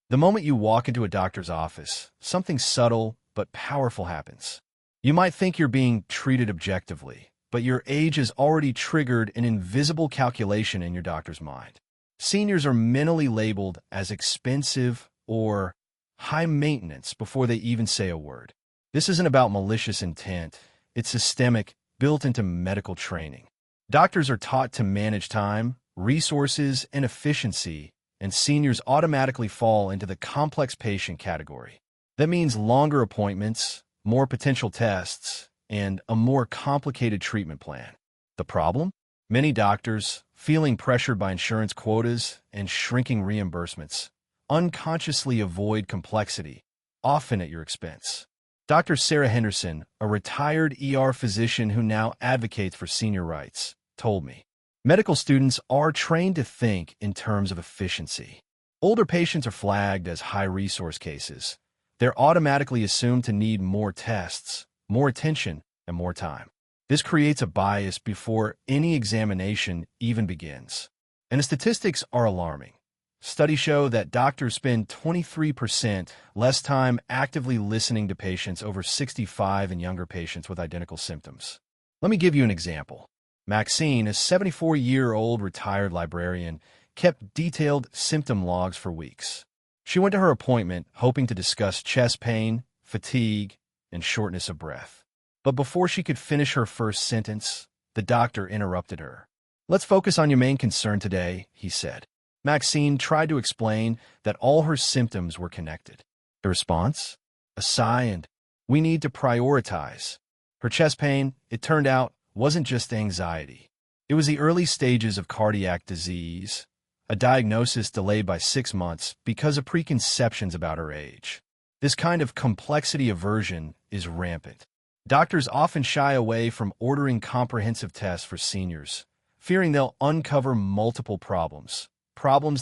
The moment you walk into a doctor's office, something subtle but powerful happens. You might think you're being treated objectively, but your age has already triggered an invisible calculation in your doctor's mind. Seniors are mentally labeled as expensive or high maintenance before they even say a word. This isn't about malicious intent. It's systemic, built into medical training. Doctors are taught to manage time, resources, and efficiency, and seniors automatically fall into the complex patient category. That means longer appointments, more potential tests, and a more complicated treatment plan. The problem? Many doctors, feeling pressured by insurance quotas and shrinking reimbursements, unconsciously avoid complexity, often at your expense. Dr. Sarah Henderson, a retired physician who now advocates for senior rights, told me, medical students are trained to think in terms of efficiency. Older patients are flagged as high-resource cases. They're automatically assumed to need more tests, more attention, and more time. This creates a bias before any examination even begins. And the statistics are alarming. Studies show that doctors spend 23% less time actively listening to patients over 65 and younger patients with identical symptoms. Let me give you an example. Maxine, a 74-year-old retired librarian, kept detailed symptom logs for weeks. She went to her appointment hoping to discuss chest pain, fatigue, and shortness of breath. But before she could finish her first sentence, the doctor interrupted her. "Let's focus on your main concern today," he said. Maxine tried to explain that all her symptoms were connected. The response? A sigh and, "We need to prioritize." Her chest pain, it turned out, wasn't just anxiety. It was the early stages of cardiac disease, a diagnosis delayed by 6 months because of preconceptions about her age. This kind of complexity aversion is rampant. Doctors often shy away from ordering comprehensive tests for seniors, fearing they'll uncover multiple problems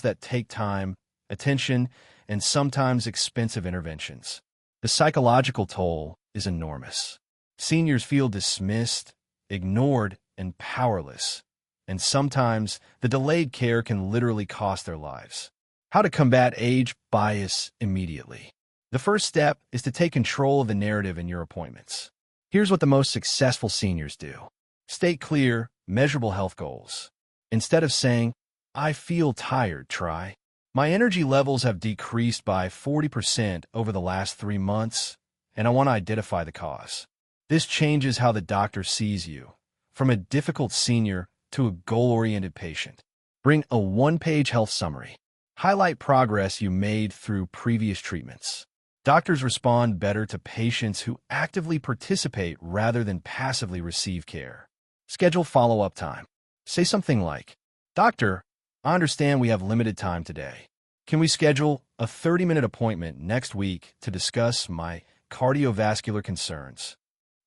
that take time, attention, and sometimes expensive interventions. The psychological toll is enormous. Seniors feel dismissed, ignored, and powerless, and sometimes the delayed care can literally cost their lives. How to combat age bias immediately? The first step is to take control of the narrative in your appointments. Here's what the most successful seniors do. State clear, measurable health goals. Instead of saying, "I feel tired," try, "My energy levels have decreased by 40% over the last 3 months, and I want to identify the cause." This changes how the doctor sees you, from a difficult senior to a goal-oriented patient. Bring a 1-page health summary. Highlight progress you made through previous treatments. Doctors respond better to patients who actively participate rather than passively receive care. Schedule follow-up time. Say something like, "Doctor, I understand we have limited time today. Can we schedule a 30-minute appointment next week to discuss my cardiovascular concerns?"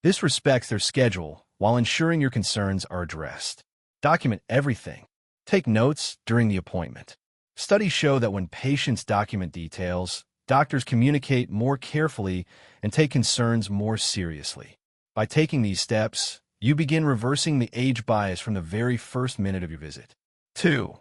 This respects their schedule while ensuring your concerns are addressed. Document everything. Take notes during the appointment. Studies show that when patients document details, doctors communicate more carefully and take concerns more seriously. By taking these steps, you begin reversing the age bias from the very first minute of your visit. 2.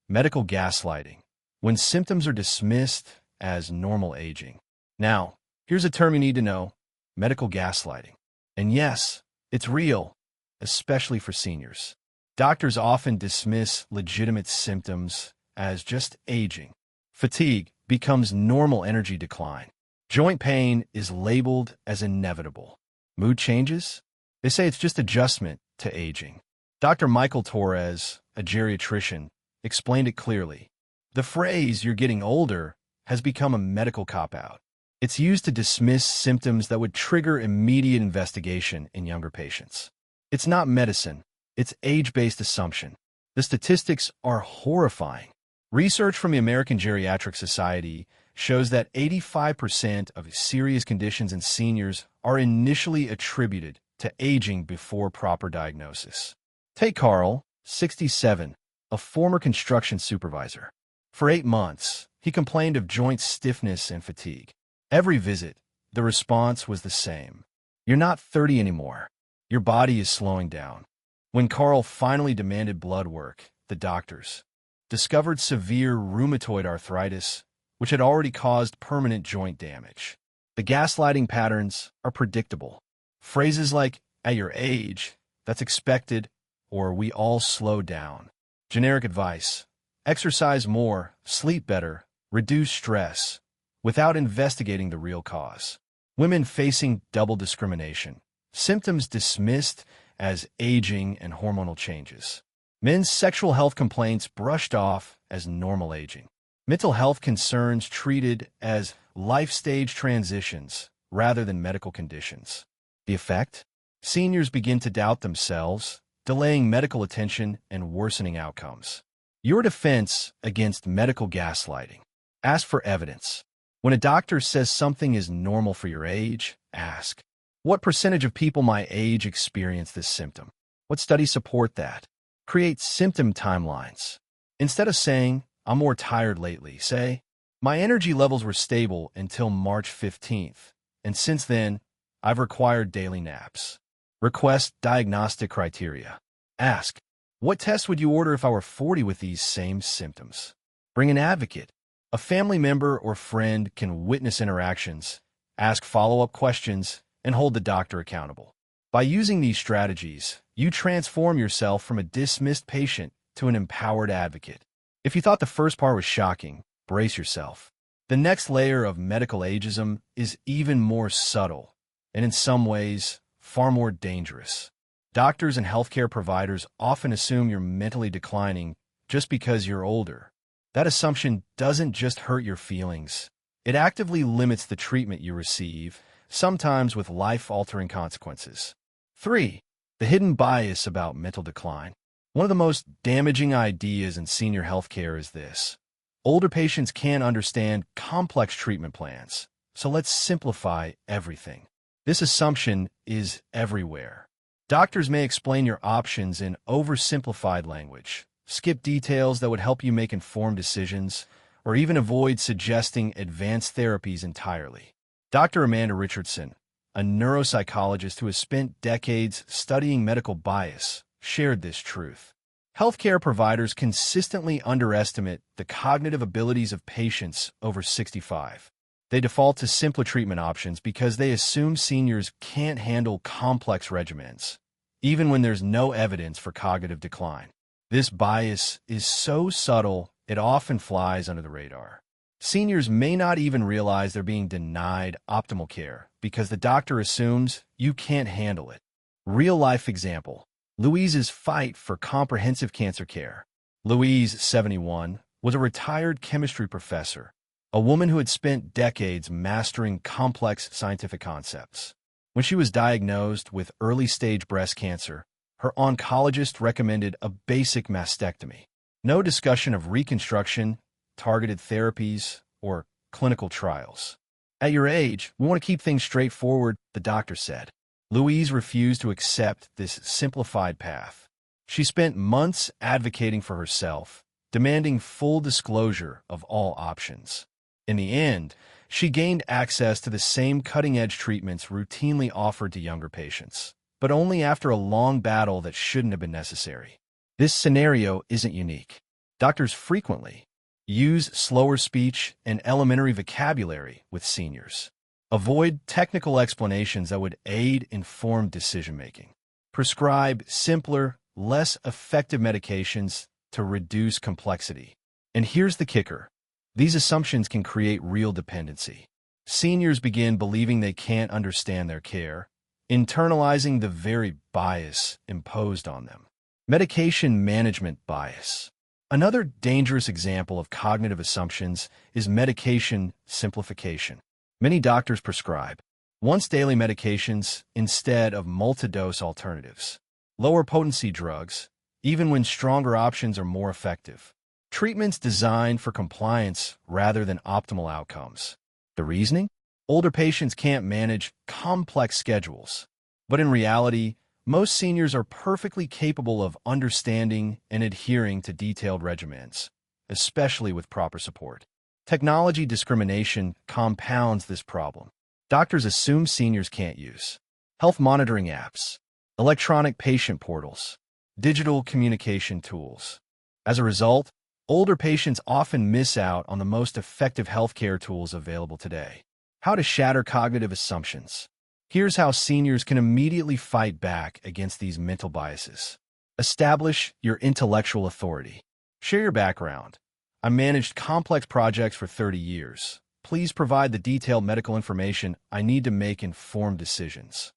Medical gaslighting. When symptoms are dismissed as normal aging. Now, here's a term you need to know: medical gaslighting. And yes, it's real, especially for seniors. Doctors often dismiss legitimate symptoms as just aging. Fatigue becomes normal energy decline. Joint pain is labeled as inevitable. Mood changes? They say it's just adjustment to aging. Dr. Michael Torres, a geriatrician, explained it clearly. The phrase "you're getting older" has become a medical cop-out. It's used to dismiss symptoms that would trigger immediate investigation in younger patients. It's not medicine. It's age-based assumption. The statistics are horrifying. Research from the American Geriatric Society shows that 85% of serious conditions in seniors are initially attributed to aging before proper diagnosis. Take Carl, 67, a former construction supervisor. For 8 months, he complained of joint stiffness and fatigue. Every visit, the response was the same. "You're not 30 anymore. Your body is slowing down." When Carl finally demanded blood work, the doctors discovered severe rheumatoid arthritis, which had already caused permanent joint damage. The gaslighting patterns are predictable. Phrases like, "at your age," "that's expected," or "we all slow down." Generic advice: exercise more, sleep better, reduce stress, without investigating the real cause. Women facing double discrimination. Symptoms dismissed as aging and hormonal changes. Men's sexual health complaints brushed off as normal aging. Mental health concerns treated as life stage transitions rather than medical conditions. The effect? Seniors begin to doubt themselves, delaying medical attention and worsening outcomes. Your defense against medical gaslighting. Ask for evidence. When a doctor says something is normal for your age, ask, what percentage of people my age experience this symptom? What studies support that? Create symptom timelines. Instead of saying, "I'm more tired lately," say, "My energy levels were stable until March 15th, and since then, I've required daily naps." Request diagnostic criteria. Ask, what test would you order if I were 40 with these same symptoms? Bring an advocate. A family member or friend can witness interactions, ask follow-up questions, and hold the doctor accountable. By using these strategies, you transform yourself from a dismissed patient to an empowered advocate. If you thought the first part was shocking, brace yourself. The next layer of medical ageism is even more subtle, and in some ways, far more dangerous. Doctors and healthcare providers often assume you're mentally declining just because you're older. That assumption doesn't just hurt your feelings. It actively limits the treatment you receive, sometimes with life-altering consequences. 3. The hidden bias about mental decline. One of the most damaging ideas in senior healthcare is this: older patients can't understand complex treatment plans, so let's simplify everything. This assumption is everywhere. Doctors may explain your options in oversimplified language, skip details that would help you make informed decisions, or even avoid suggesting advanced therapies entirely. Dr. Amanda Richardson, a neuropsychologist who has spent decades studying medical bias, shared this truth. Healthcare providers consistently underestimate the cognitive abilities of patients over 65. They default to simpler treatment options because they assume seniors can't handle complex regimens, even when there's no evidence for cognitive decline. This bias is so subtle, it often flies under the radar. Seniors may not even realize they're being denied optimal care because the doctor assumes you can't handle it. Real-life example: Louise's fight for comprehensive cancer care. Louise, 71, was a retired chemistry professor, a woman who had spent decades mastering complex scientific concepts. When she was diagnosed with early-stage breast cancer, her oncologist recommended a basic mastectomy. No discussion of reconstruction, targeted therapies, or clinical trials. "At your age, we want to keep things straightforward," the doctor said. Louise refused to accept this simplified path. She spent months advocating for herself, demanding full disclosure of all options. In the end, she gained access to the same cutting-edge treatments routinely offered to younger patients, but only after a long battle that shouldn't have been necessary. This scenario isn't unique. Doctors frequently use slower speech and elementary vocabulary with seniors. Avoid technical explanations that would aid informed decision-making. Prescribe simpler, less effective medications to reduce complexity. And here's the kicker: these assumptions can create real dependency. Seniors begin believing they can't understand their care, internalizing the very bias imposed on them. Medication management bias. Another dangerous example of cognitive assumptions is medication simplification. Many doctors prescribe once-daily medications instead of multi-dose alternatives. Lower-potency drugs, even when stronger options are more effective. Treatments designed for compliance rather than optimal outcomes. The reasoning? Older patients can't manage complex schedules. But in reality, most seniors are perfectly capable of understanding and adhering to detailed regimens, especially with proper support. Technology discrimination compounds this problem. Doctors assume seniors can't use health monitoring apps, electronic patient portals, digital communication tools. As a result, Older patients often miss out on the most effective healthcare tools available today. How to shatter cognitive assumptions. Here's how seniors can immediately fight back against these mental biases. Establish your intellectual authority. Share your background. I managed complex projects for 30 years. Please provide the detailed medical information I need to make informed decisions.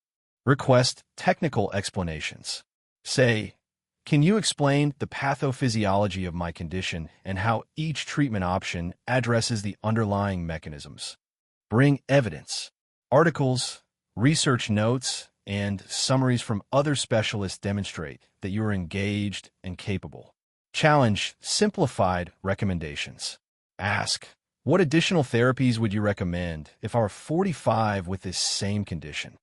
Request technical explanations. Say, can you explain the pathophysiology of my condition and how each treatment option addresses the underlying mechanisms? Bring evidence. Articles, research notes, and summaries from other specialists demonstrate that you are engaged and capable. Challenge simplified recommendations. Ask, what additional therapies would you recommend if I were 45 with this same condition?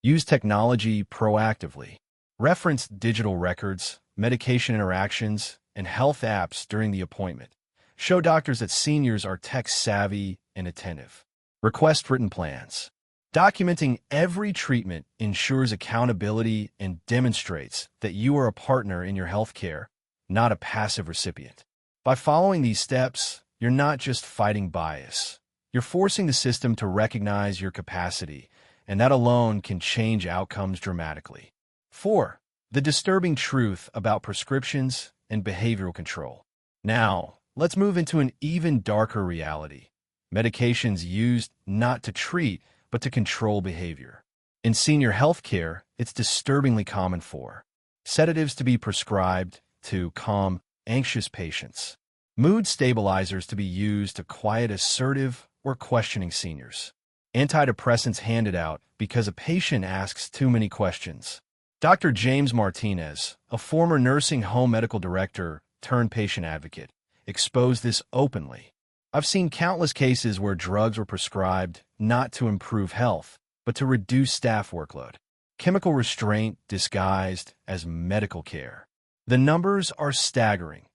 Use technology proactively. Reference digital records, medication interactions, and health apps during the appointment. Show doctors that seniors are tech-savvy and attentive. Request written plans. Documenting every treatment ensures accountability and demonstrates that you are a partner in your healthcare, not a passive recipient. By following these steps, you're not just fighting bias. You're forcing the system to recognize your capacity, and that alone can change outcomes dramatically. 4. The disturbing truth about prescriptions and behavioral control. Now, let's move into an even darker reality. Medications used not to treat, but to control behavior. In senior healthcare, it's disturbingly common for sedatives to be prescribed to calm anxious patients, mood stabilizers to be used to quiet assertive or questioning seniors, antidepressants handed out because a patient asks too many questions. Dr. James Martinez, a former nursing home medical director turned patient advocate, exposed this openly. I've seen countless cases where drugs were prescribed not to improve health, but to reduce staff workload. Chemical restraint disguised as medical care. The numbers are staggering.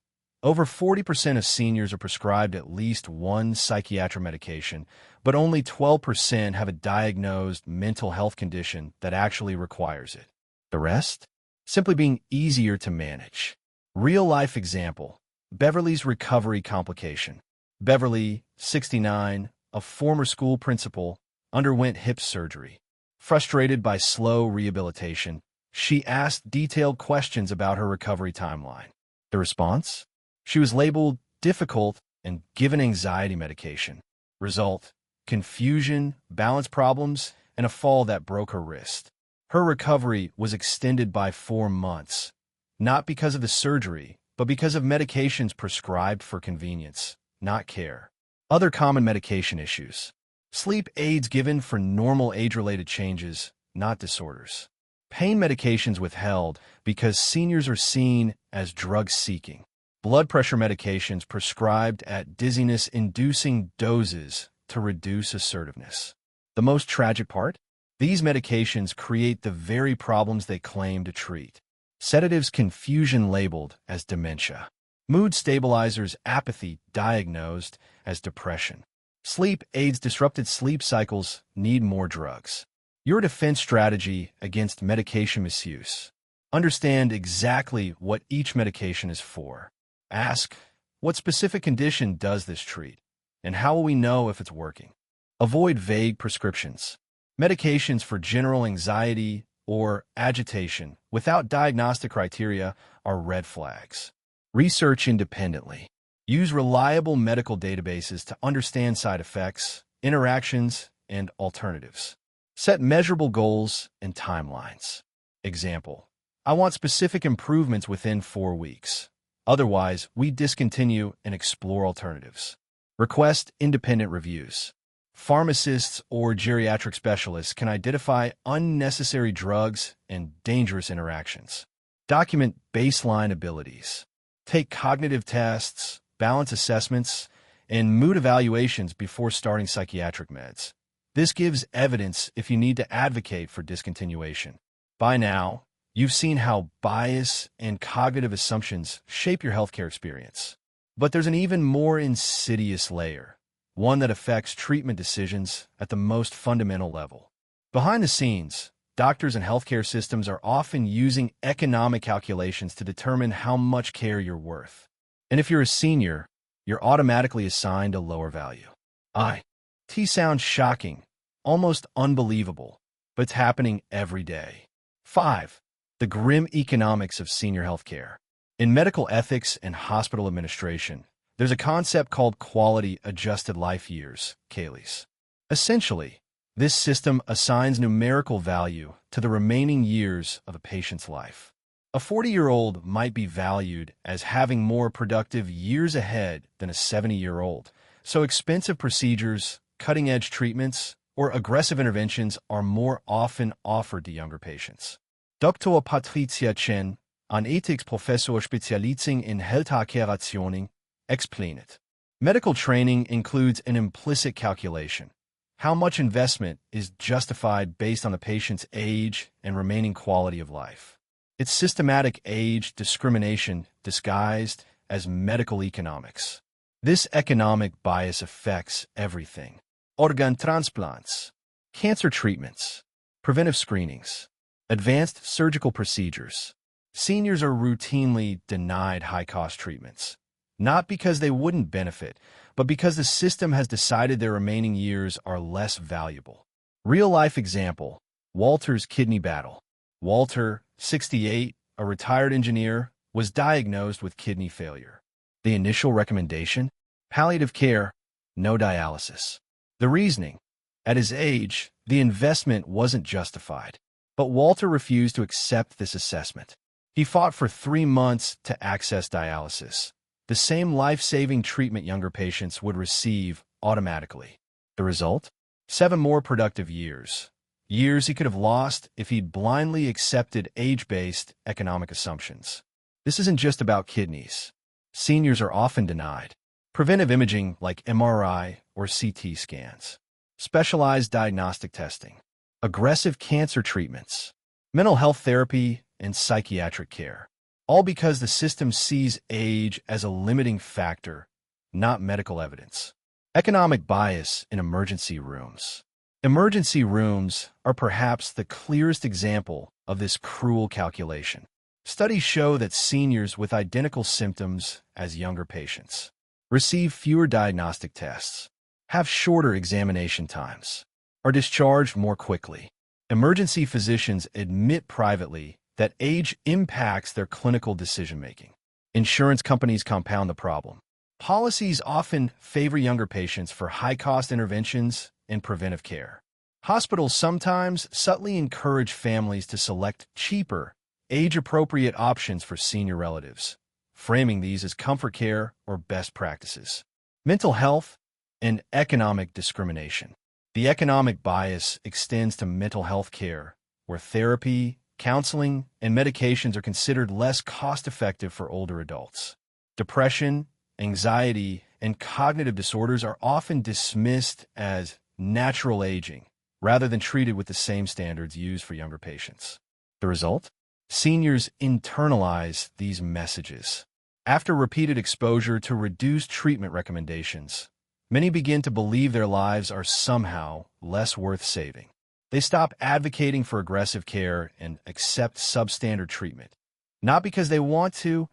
Over 40% of seniors are prescribed at least one psychiatric medication, but only 12% have a diagnosed mental health condition that actually requires it. The rest? Simply being easier to manage. Real-life example. Beverly's recovery complication. Beverly, 69, a former school principal, underwent hip surgery. Frustrated by slow rehabilitation, she asked detailed questions about her recovery timeline. The response? She was labeled difficult and given anxiety medication. Result: confusion, balance problems, and a fall that broke her wrist. Her recovery was extended by 4 months, not because of the surgery, but because of medications prescribed for convenience, not care. Other common medication issues. Sleep aids given for normal age-related changes, not disorders. Pain medications withheld because seniors are seen as drug-seeking. Blood pressure medications prescribed at dizziness-inducing doses to reduce assertiveness. The most tragic part? These medications create the very problems they claim to treat. Sedatives confusion labeled as dementia. Mood stabilizers apathy diagnosed as depression. Sleep aids disrupted sleep cycles need more drugs. Your defense strategy against medication misuse. Understand exactly what each medication is for. Ask, what specific condition does this treat? And how will we know if it's working? Avoid vague prescriptions. Medications for general anxiety or agitation without diagnostic criteria are red flags. Research independently. Use reliable medical databases to understand side effects, interactions, and alternatives. Set measurable goals and timelines. Example: I want specific improvements within 4 weeks. Otherwise, we discontinue and explore alternatives. Request independent reviews. Pharmacists or geriatric specialists can identify unnecessary drugs and dangerous interactions. Document baseline abilities. Take cognitive tests, balance assessments, and mood evaluations before starting psychiatric meds. This gives evidence if you need to advocate for discontinuation. By now, you've seen how bias and cognitive assumptions shape your healthcare experience. But there's an even more insidious layer, one that affects treatment decisions at the most fundamental level. Behind the scenes, doctors and healthcare systems are often using economic calculations to determine how much care you're worth. And if you're a senior, you're automatically assigned a lower value. T sounds shocking, almost unbelievable, but it's happening every day. 5. The grim economics of senior healthcare. In medical ethics and hospital administration, there's a concept called quality-adjusted life years, QALYs. Essentially, this system assigns numerical value to the remaining years of a patient's life. A 40-year-old might be valued as having more productive years ahead than a 70-year-old, so expensive procedures, cutting-edge treatments, or aggressive interventions are more often offered to younger patients. Dr. Patricia Chen, an Ethikprofessor spezialising in Healthcare-Rationen, explained. Medical training includes an implicit calculation. How much investment is justified based on the patient's age and remaining quality of life? It's systematic age discrimination disguised as medical economics. This economic bias affects everything. Organ transplants, cancer treatments, preventive screenings, advanced surgical procedures. Seniors are routinely denied high-cost treatments, not because they wouldn't benefit, but because the system has decided their remaining years are less valuable. Real-life example, Walter's kidney battle. Walter, 68, a retired engineer, was diagnosed with kidney failure. The initial recommendation? Palliative care, no dialysis. The reasoning? At his age, the investment wasn't justified. But Walter refused to accept this assessment. He fought for 3 months to access dialysis, the same life-saving treatment younger patients would receive automatically. The result? 7 more productive years. Years he could have lost if he'd blindly accepted age-based economic assumptions. This isn't just about kidneys. Seniors are often denied preventive imaging like MRI or CT scans, specialized diagnostic testing, aggressive cancer treatments, mental health therapy, and psychiatric care, all because the system sees age as a limiting factor, not medical evidence. Economic bias in emergency rooms. Emergency rooms are perhaps the clearest example of this cruel calculation. Studies show that seniors with identical symptoms as younger patients receive fewer diagnostic tests, have shorter examination times, are discharged more quickly. Emergency physicians admit privately that age impacts their clinical decision-making. Insurance companies compound the problem. Policies often favor younger patients for high-cost interventions and preventive care. Hospitals sometimes subtly encourage families to select cheaper, age-appropriate options for senior relatives, framing these as comfort care or best practices. Mental health and economic discrimination. The economic bias extends to mental health care, where therapy, counseling, and medications are considered less cost-effective for older adults. Depression, anxiety, and cognitive disorders are often dismissed as natural aging, rather than treated with the same standards used for younger patients. The result? Seniors internalize these messages. After repeated exposure to reduced treatment recommendations, many begin to believe their lives are somehow less worth saving. They stop advocating for aggressive care and accept substandard treatment, not because they want to,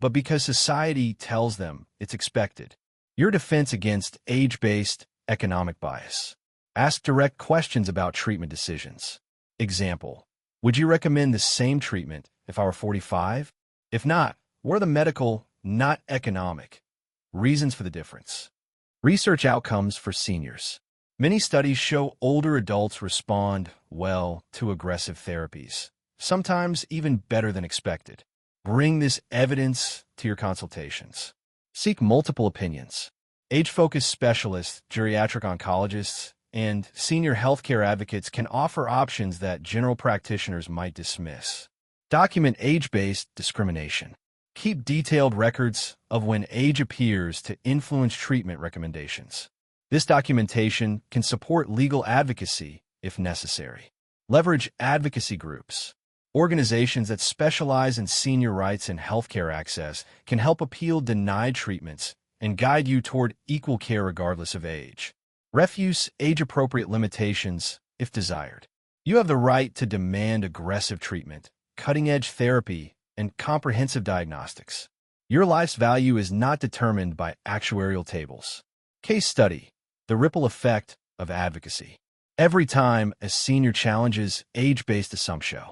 but because society tells them it's expected. Your defense against age-based economic bias. Ask direct questions about treatment decisions. Example, would you recommend the same treatment if I were 45? If not, what are the medical, not economic, reasons for the difference? Research outcomes for seniors. Many studies show older adults respond well to aggressive therapies, sometimes even better than expected. Bring this evidence to your consultations. Seek multiple opinions. Age-focused specialists, geriatric oncologists, and senior healthcare advocates can offer options that general practitioners might dismiss. Document age-based discrimination. Keep detailed records of when age appears to influence treatment recommendations. This documentation can support legal advocacy if necessary. Leverage advocacy groups. Organizations that specialize in senior rights and healthcare access can help appeal denied treatments and guide you toward equal care regardless of age. Refuse age-appropriate limitations if desired. You have the right to demand aggressive treatment, cutting-edge therapy, and comprehensive diagnostics. Your life's value is not determined by actuarial tables. Case study: the ripple effect of advocacy. Every time a senior challenges age-based assumption,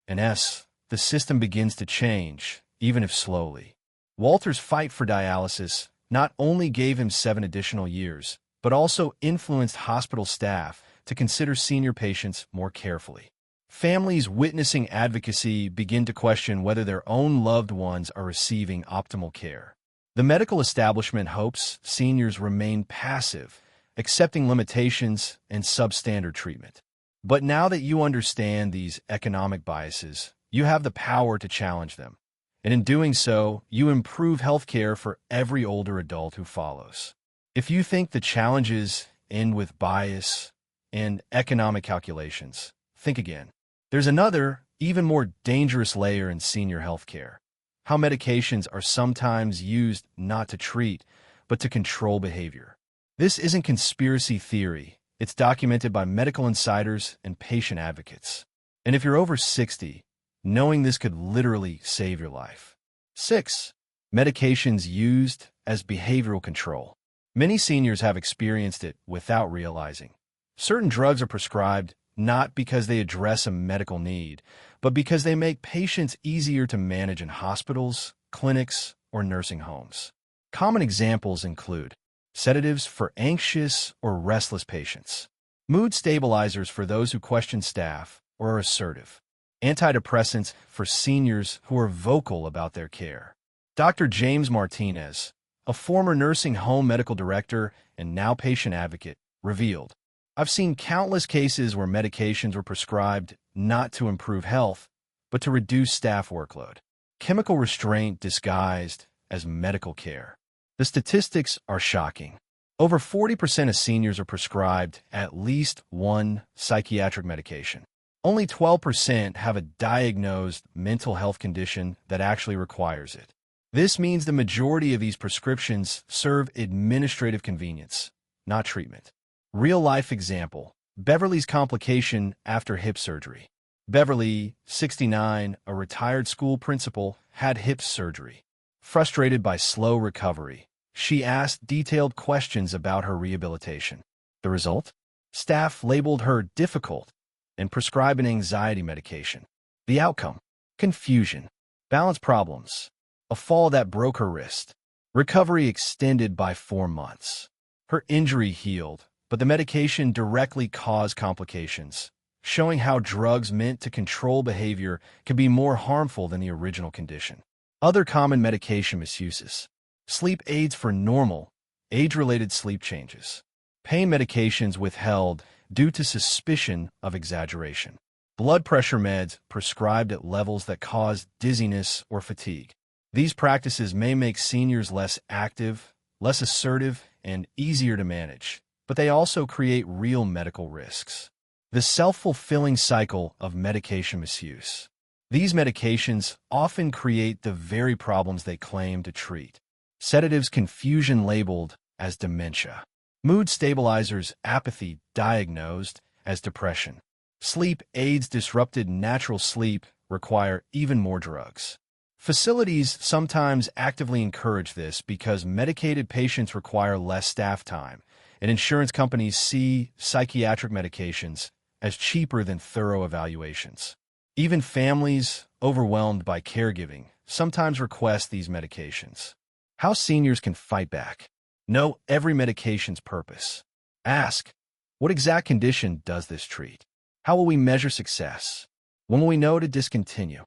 the system begins to change, even if slowly. Walter's fight for dialysis not only gave him 7 additional years, but also influenced hospital staff to consider senior patients more carefully. Families witnessing advocacy begin to question whether their own loved ones are receiving optimal care. The medical establishment hopes seniors remain passive, accepting limitations and substandard treatment. But now that you understand these economic biases, you have the power to challenge them. And in doing so, you improve healthcare for every older adult who follows. If you think the challenges end with bias and economic calculations, think again. There's another, even more dangerous layer in senior healthcare: how medications are sometimes used not to treat, but to control behavior. This isn't conspiracy theory. It's documented by medical insiders and patient advocates. And if you're over 60, knowing this could literally save your life. 6. Medications used as behavioral control. Many seniors have experienced it without realizing. Certain drugs are prescribed not because they address a medical need, but because they make patients easier to manage in hospitals, clinics, or nursing homes. Common examples include sedatives for anxious or restless patients, mood stabilizers for those who question staff or are assertive, antidepressants for seniors who are vocal about their care. Dr. James Martinez, a former nursing home medical director and now patient advocate, revealed, "I've seen countless cases where medications were prescribed not to improve health, but to reduce staff workload. Chemical restraint disguised as medical care." The statistics are shocking. Over 40% of seniors are prescribed at least one psychiatric medication. Only 12% have a diagnosed mental health condition that actually requires it. This means the majority of these prescriptions serve administrative convenience, not treatment. Real-life example: Beverly's complication after hip surgery. Beverly, 69, a retired school principal, had hip surgery. Frustrated by slow recovery, she asked detailed questions about her rehabilitation. The result? Staff labeled her difficult and prescribed an anxiety medication. The outcome? Confusion, balance problems, a fall that broke her wrist. Recovery extended by 4 months. Her injury healed, but the medication directly caused complications, showing how drugs meant to control behavior can be more harmful than the original condition. Other common medication misuses: sleep aids for normal, age-related sleep changes, pain medications withheld due to suspicion of exaggeration, blood pressure meds prescribed at levels that cause dizziness or fatigue. These practices may make seniors less active, less assertive, and easier to manage, but they also create real medical risks. The self-fulfilling cycle of medication misuse. These medications often create the very problems they claim to treat. Sedatives confusion labeled as dementia. Mood stabilizers apathy diagnosed as depression. Sleep aids disrupted natural sleep require even more drugs. Facilities sometimes actively encourage this because medicated patients require less staff time, and insurance companies see psychiatric medications as cheaper than thorough evaluations. Even families, overwhelmed by caregiving, sometimes request these medications. How seniors can fight back. Know every medication's purpose. Ask, what exact condition does this treat? How will we measure success? When will we know to discontinue?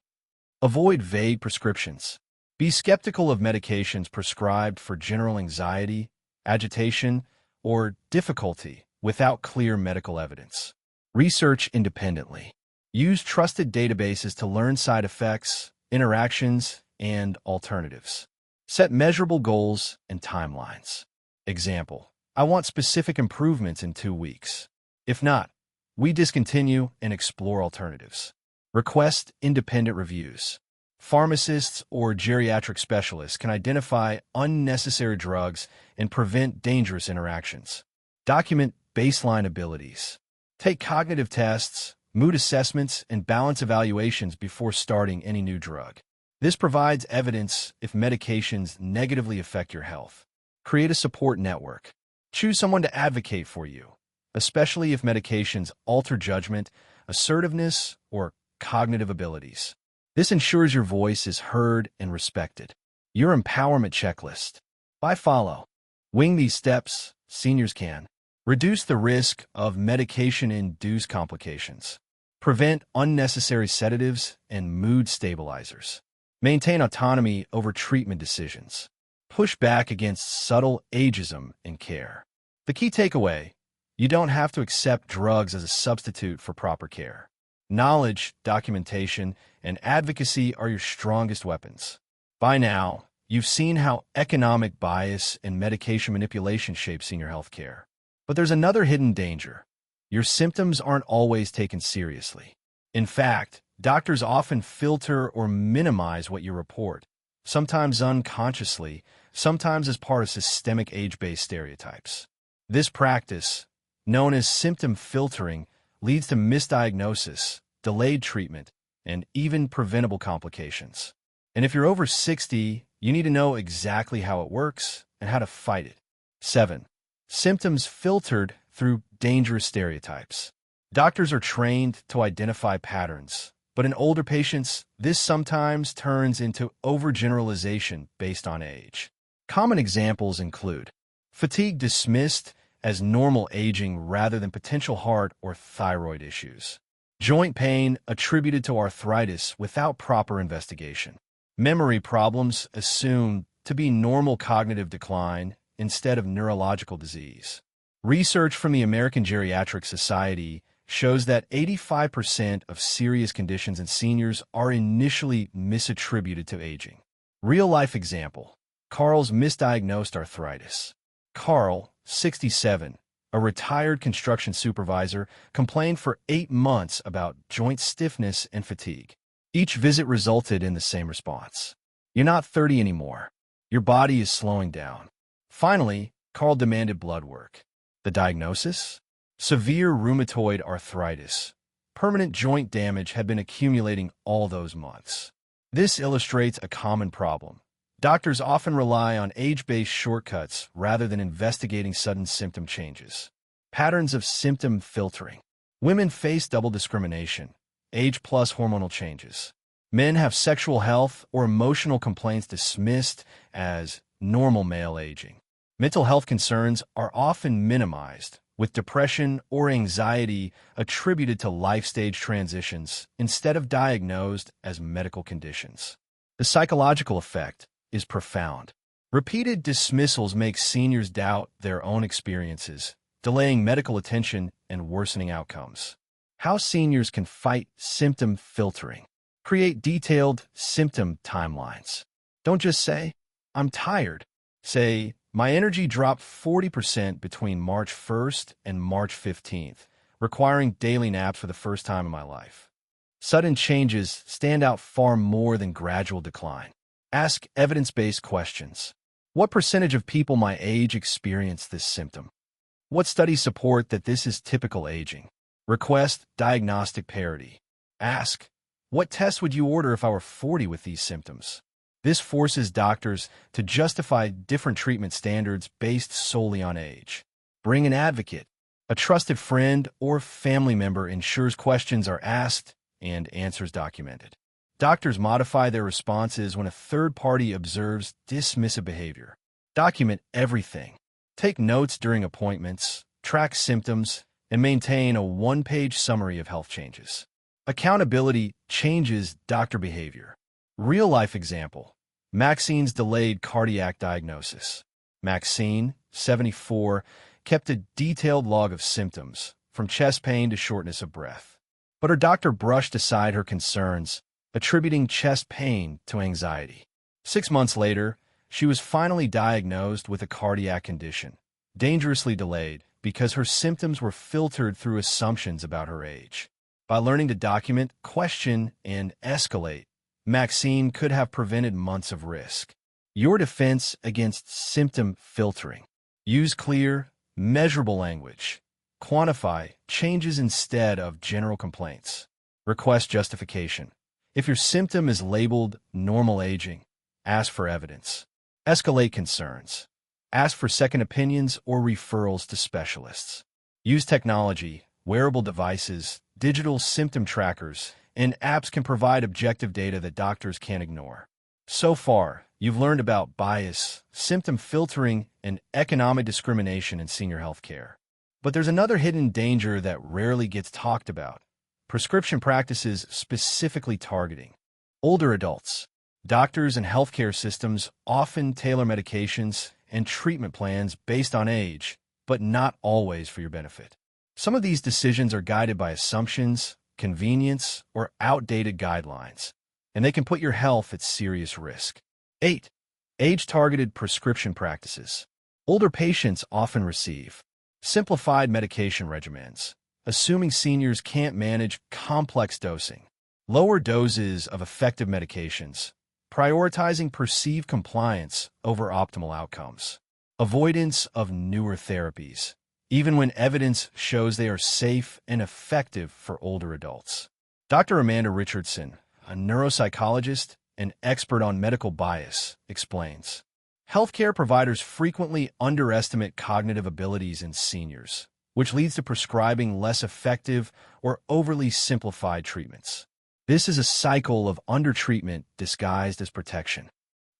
Avoid vague prescriptions. Be skeptical of medications prescribed for general anxiety, agitation, or difficulty without clear medical evidence. Research independently. Use trusted databases to learn side effects, interactions, and alternatives. Set measurable goals and timelines. Example: I want specific improvements in 2 weeks. If not, we discontinue and explore alternatives. Request independent reviews. Pharmacists or geriatric specialists can identify unnecessary drugs and prevent dangerous interactions. Document baseline abilities. Take cognitive tests, mood assessments, and balance evaluations before starting any new drug. This provides evidence if medications negatively affect your health. Create a support network. Choose someone to advocate for you, especially if medications alter judgment, assertiveness, or cognitive abilities. This ensures your voice is heard and respected. Your empowerment checklist. By follow. Wing these steps, seniors can reduce the risk of medication-induced complications. Prevent unnecessary sedatives and mood stabilizers. Maintain autonomy over treatment decisions. Push back against subtle ageism in care. The key takeaway: you don't have to accept drugs as a substitute for proper care. Knowledge, documentation, and advocacy are your strongest weapons. By now, you've seen how economic bias and medication manipulation shape senior health care. But there's another hidden danger. Your symptoms aren't always taken seriously. In fact, doctors often filter or minimize what you report, sometimes unconsciously, sometimes as part of systemic age-based stereotypes. This practice, known as symptom filtering, leads to misdiagnosis, delayed treatment, and even preventable complications. And if you're over 60, you need to know exactly how it works and how to fight it. 7. Symptoms filtered through dangerous stereotypes. Doctors are trained to identify patterns, but in older patients, this sometimes turns into overgeneralization based on age. Common examples include fatigue dismissed as normal aging rather than potential heart or thyroid issues, joint pain attributed to arthritis without proper investigation, memory problems assumed to be normal cognitive decline instead of neurological disease. Research from the American Geriatric Society shows that 85% of serious conditions in seniors are initially misattributed to aging. Real-life example: Carl's misdiagnosed arthritis. Carl, 67, a retired construction supervisor, complained for 8 months about joint stiffness and fatigue. Each visit resulted in the same response: "You're not 30 anymore. Your body is slowing down." Finally, Carl demanded blood work. The diagnosis? Severe rheumatoid arthritis. Permanent joint damage had been accumulating all those months. This illustrates a common problem. Doctors often rely on age-based shortcuts rather than investigating sudden symptom changes. Patterns of symptom filtering. Women face double discrimination, age plus hormonal changes. Men have sexual health or emotional complaints dismissed as normal male aging. Mental health concerns are often minimized, with depression or anxiety attributed to life stage transitions instead of diagnosed as medical conditions. The psychological effect is profound. Repeated dismissals make seniors doubt their own experiences, delaying medical attention and worsening outcomes. How seniors can fight symptom filtering. Create detailed symptom timelines. Don't just say, "I'm tired." Say, "My energy dropped 40% between March 1st and March 15th, requiring daily naps for the first time in my life." Sudden changes stand out far more than gradual decline. Ask evidence-based questions. What percentage of people my age experience this symptom? What studies support that this is typical aging? Request diagnostic parity. Ask, what tests would you order if I were 40 with these symptoms? This forces doctors to justify different treatment standards based solely on age. Bring an advocate. A trusted friend or family member ensures questions are asked and answers documented. Doctors modify their responses when a third party observes dismissive behavior. Document everything. Take notes during appointments, track symptoms, and maintain a one-page summary of health changes. Accountability changes doctor behavior. Real-life example: Maxine's delayed cardiac diagnosis. Maxine, 74, kept a detailed log of symptoms, from chest pain to shortness of breath. But her doctor brushed aside her concerns, attributing chest pain to anxiety. 6 months later, she was finally diagnosed with a cardiac condition, dangerously delayed because her symptoms were filtered through assumptions about her age. By learning to document, question, and escalate, Maxine could have prevented months of risk. Your defense against symptom filtering. Use clear, measurable language. Quantify changes instead of general complaints. Request justification. If your symptom is labeled normal aging, ask for evidence. Escalate concerns. Ask for second opinions or referrals to specialists. Use technology. Wearable devices, digital symptom trackers, and apps can provide objective data that doctors can't ignore. So far, you've learned about bias, symptom filtering, and economic discrimination in senior healthcare. But there's another hidden danger that rarely gets talked about: prescription practices specifically targeting older adults. Doctors and healthcare systems often tailor medications and treatment plans based on age, but not always for your benefit. Some of these decisions are guided by assumptions, convenience, or outdated guidelines, and they can put your health at serious risk. 8. Age-targeted prescription practices. Older patients often receive simplified medication regimens, assuming seniors can't manage complex dosing. Lower doses of effective medications, prioritizing perceived compliance over optimal outcomes. Avoidance of newer therapies, even when evidence shows they are safe and effective for older adults. Dr. Amanda Richardson, a neuropsychologist and expert on medical bias, explains, healthcare providers frequently underestimate cognitive abilities in seniors, which leads to prescribing less effective or overly simplified treatments. This is a cycle of undertreatment disguised as protection.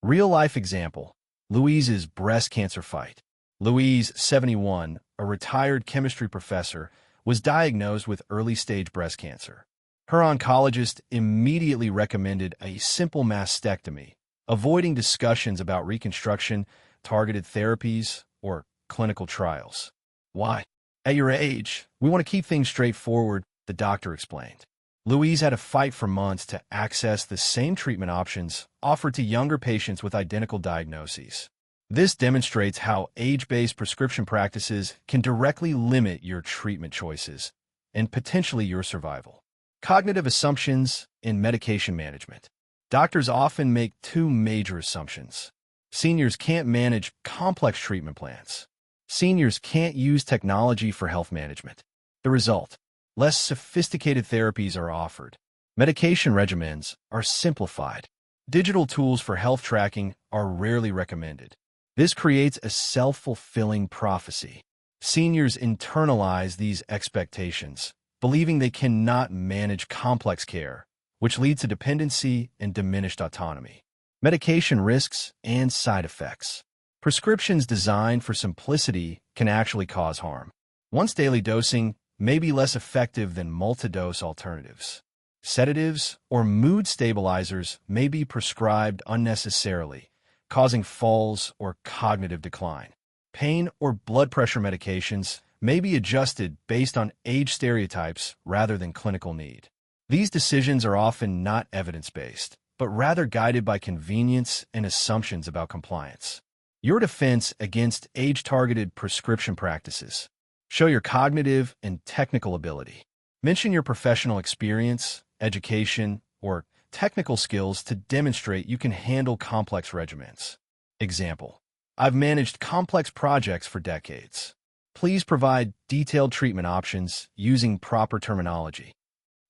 Real-life example: Louise's breast cancer fight. Louise, 71, a retired chemistry professor, was diagnosed with early-stage breast cancer. Her oncologist immediately recommended a simple mastectomy, avoiding discussions about reconstruction, targeted therapies, or clinical trials. Why? At your age, we want to keep things straightforward, the doctor explained. Louise had to fight for months to access the same treatment options offered to younger patients with identical diagnoses. This demonstrates how age-based prescription practices can directly limit your treatment choices and potentially your survival. Cognitive assumptions in medication management. Doctors often make two major assumptions. Seniors can't manage complex treatment plans. Seniors can't use technology for health management. The result: less sophisticated therapies are offered. Medication regimens are simplified. Digital tools for health tracking are rarely recommended. This creates a self-fulfilling prophecy. Seniors internalize these expectations, believing they cannot manage complex care, which leads to dependency and diminished autonomy. Medication risks and side effects. Prescriptions designed for simplicity can actually cause harm. Once-daily dosing may be less effective than multi-dose alternatives. Sedatives or mood stabilizers may be prescribed unnecessarily, causing falls or cognitive decline. Pain or blood pressure medications may be adjusted based on age stereotypes rather than clinical need. These decisions are often not evidence-based, but rather guided by convenience and assumptions about compliance. Your defense against age-targeted prescription practices. Show your cognitive and technical ability. Mention your professional experience, education, or technical skills to demonstrate you can handle complex regimens. Example: I've managed complex projects for decades. Please provide detailed treatment options using proper terminology.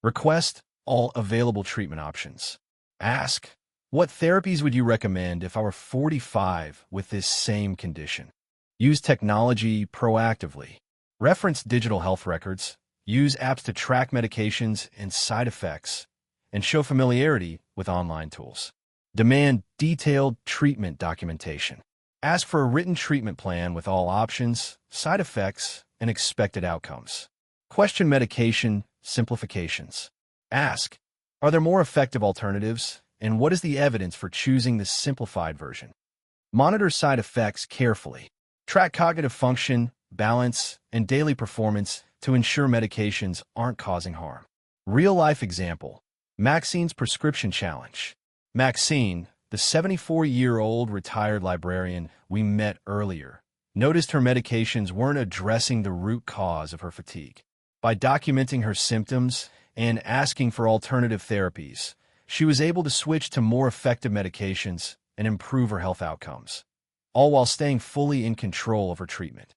Request all available treatment options. Ask, what therapies would you recommend if I were 45 with this same condition? Use technology proactively. Reference digital health records. Use apps to track medications and side effects, and show familiarity with online tools. Demand detailed treatment documentation. Ask for a written treatment plan with all options, side effects, and expected outcomes. Question medication simplifications. Ask, are there more effective alternatives, and what is the evidence for choosing the simplified version? Monitor side effects carefully. Track cognitive function, balance, and daily performance to ensure medications aren't causing harm. Real-life example: Maxine's prescription challenge. Maxine, the 74-year-old retired librarian we met earlier, noticed her medications weren't addressing the root cause of her fatigue. By documenting her symptoms and asking for alternative therapies, she was able to switch to more effective medications and improve her health outcomes, all while staying fully in control of her treatment.